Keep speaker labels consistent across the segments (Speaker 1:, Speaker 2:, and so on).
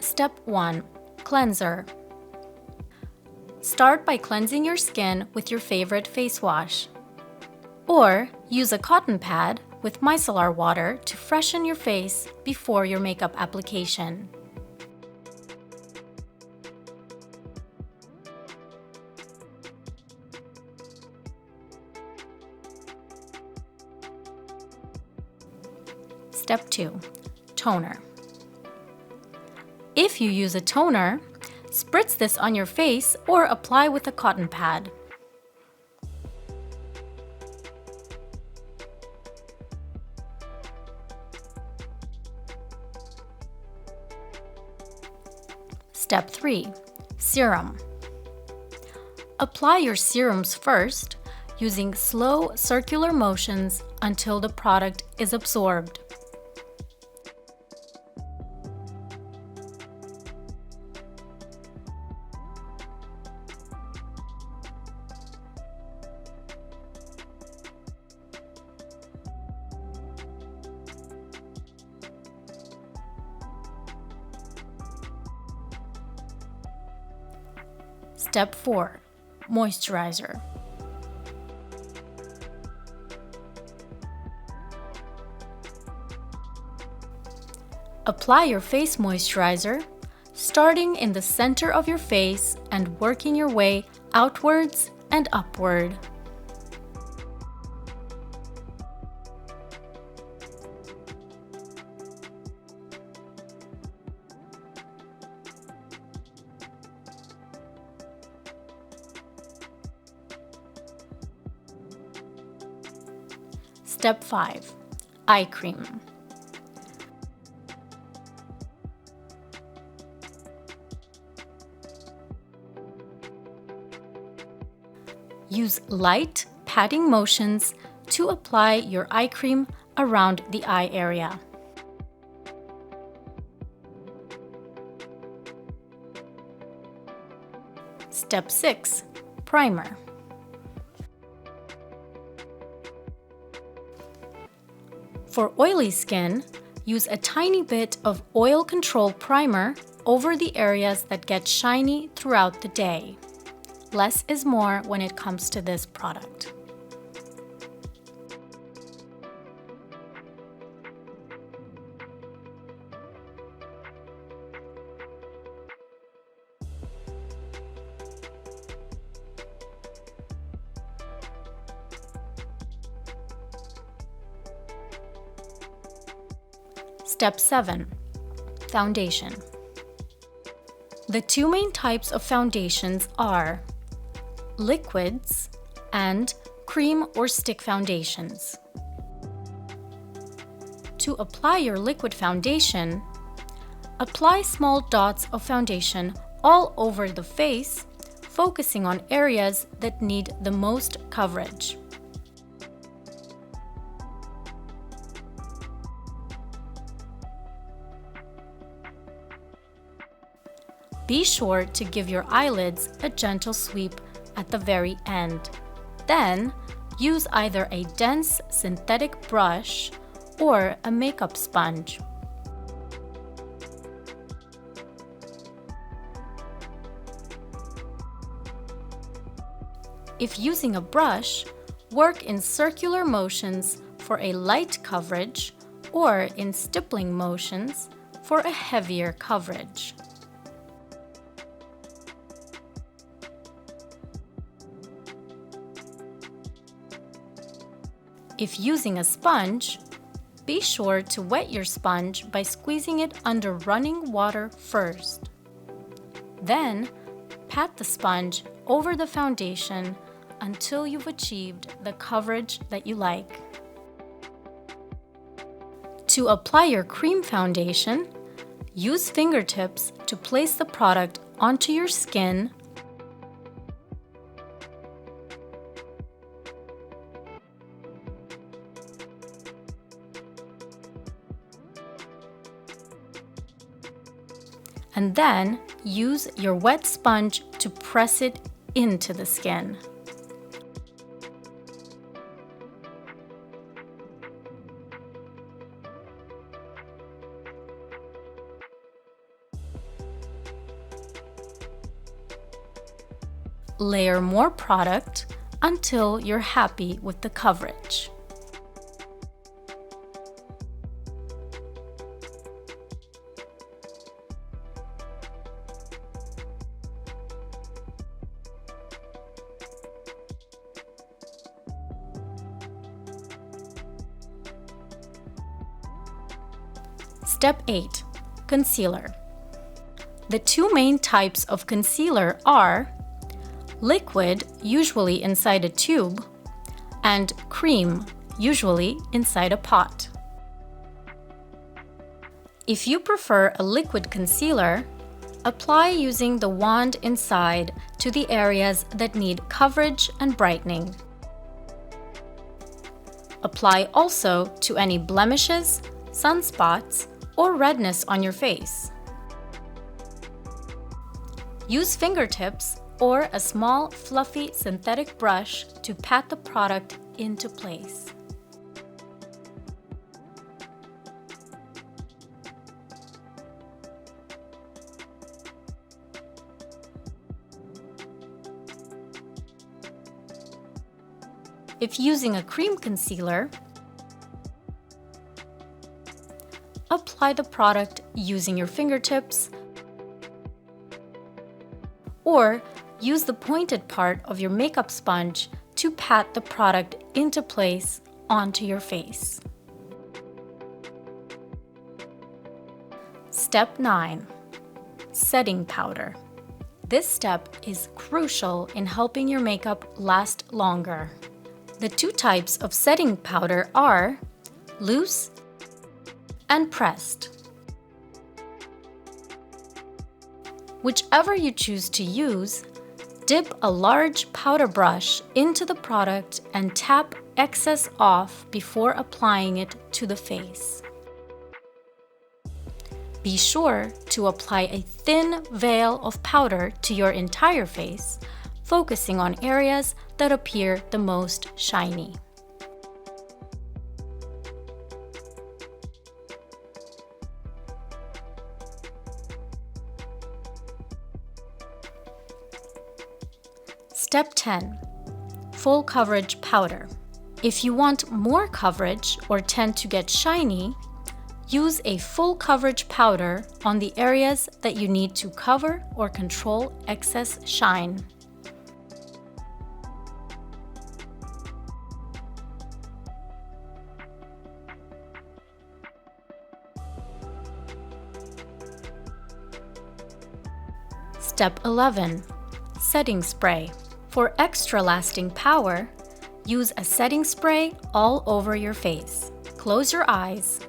Speaker 1: Step 1. Cleanser. Start by cleansing your skin with your favorite face wash. Or use a cotton pad with micellar water to freshen your face before your makeup application. Step 2. Toner. If you use a toner, spritz this on your face or apply with a cotton pad. Step 3. Serum. Apply your serums first, using slow circular motions until the product is absorbed. Step 4. Moisturizer. Apply your face moisturizer, starting in the center of your face and working your way outwards and upward. Step 5. Eye cream. Use light patting motions to apply your eye cream around the eye area. Step 6. Primer. For oily skin, use a tiny bit of oil control primer over the areas that get shiny throughout the day. Less is more when it comes to this product. Step 7. Foundation. The two main types of foundations are liquids and cream or stick foundations. To apply your liquid foundation, apply small dots of foundation all over the face, focusing on areas that need the most coverage. Be sure to give your eyelids a gentle sweep at the very end. Then, use either a dense synthetic brush or a makeup sponge. If using a brush, work in circular motions for a light coverage or in stippling motions for a heavier coverage. If using a sponge, be sure to wet your sponge by squeezing it under running water first. Then, pat the sponge over the foundation until you've achieved the coverage that you like. To apply your cream foundation, use fingertips to place the product onto your skin . And then use your wet sponge to press it into the skin. layer more product until you're happy with the coverage. Step 8. Concealer. The two main types of concealer are liquid, usually inside a tube, and cream, usually inside a pot. If you prefer a liquid concealer, apply using the wand inside to the areas that need coverage and brightening. Apply also to any blemishes, sunspots, or redness on your face. Use fingertips or a small, fluffy synthetic brush to pat the product into place. If using a cream concealer, apply the product using your fingertips or use the pointed part of your makeup sponge to pat the product into place onto your face. Step 9. Setting powder. This step is crucial in helping your makeup last longer. The two types of setting powder are loose and pressed. Whichever you choose to use, dip a large powder brush into the product and tap excess off before applying it to the face. Be sure to apply a thin veil of powder to your entire face, focusing on areas that appear the most shiny. Step 10. Full coverage powder. If you want more coverage or tend to get shiny, use a full coverage powder on the areas that you need to cover or control excess shine. Step 11. Setting spray. For extra lasting power, use a setting spray all over your face. Close your eyes,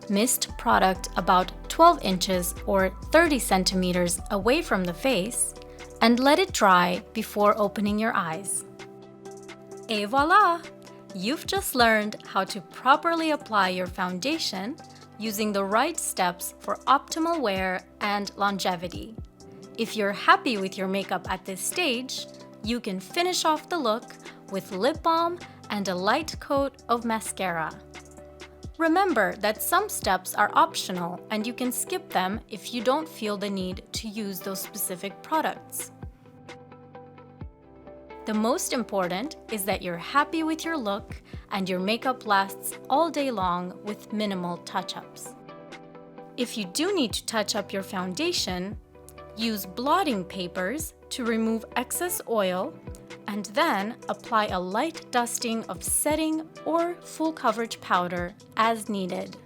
Speaker 1: mist product about 12 inches or 30 centimeters away from the face, and let it dry before opening your eyes. Et voila! You've just learned how to properly apply your foundation using the right steps for optimal wear and longevity. If you're happy with your makeup at this stage, you can finish off the look with lip balm and a light coat of mascara. Remember that some steps are optional and you can skip them if you don't feel the need to use those specific products. The most important is that you're happy with your look and your makeup lasts all day long with minimal touch-ups. If you do need to touch up your foundation, use blotting papers to remove excess oil and then apply a light dusting of setting or full coverage powder as needed.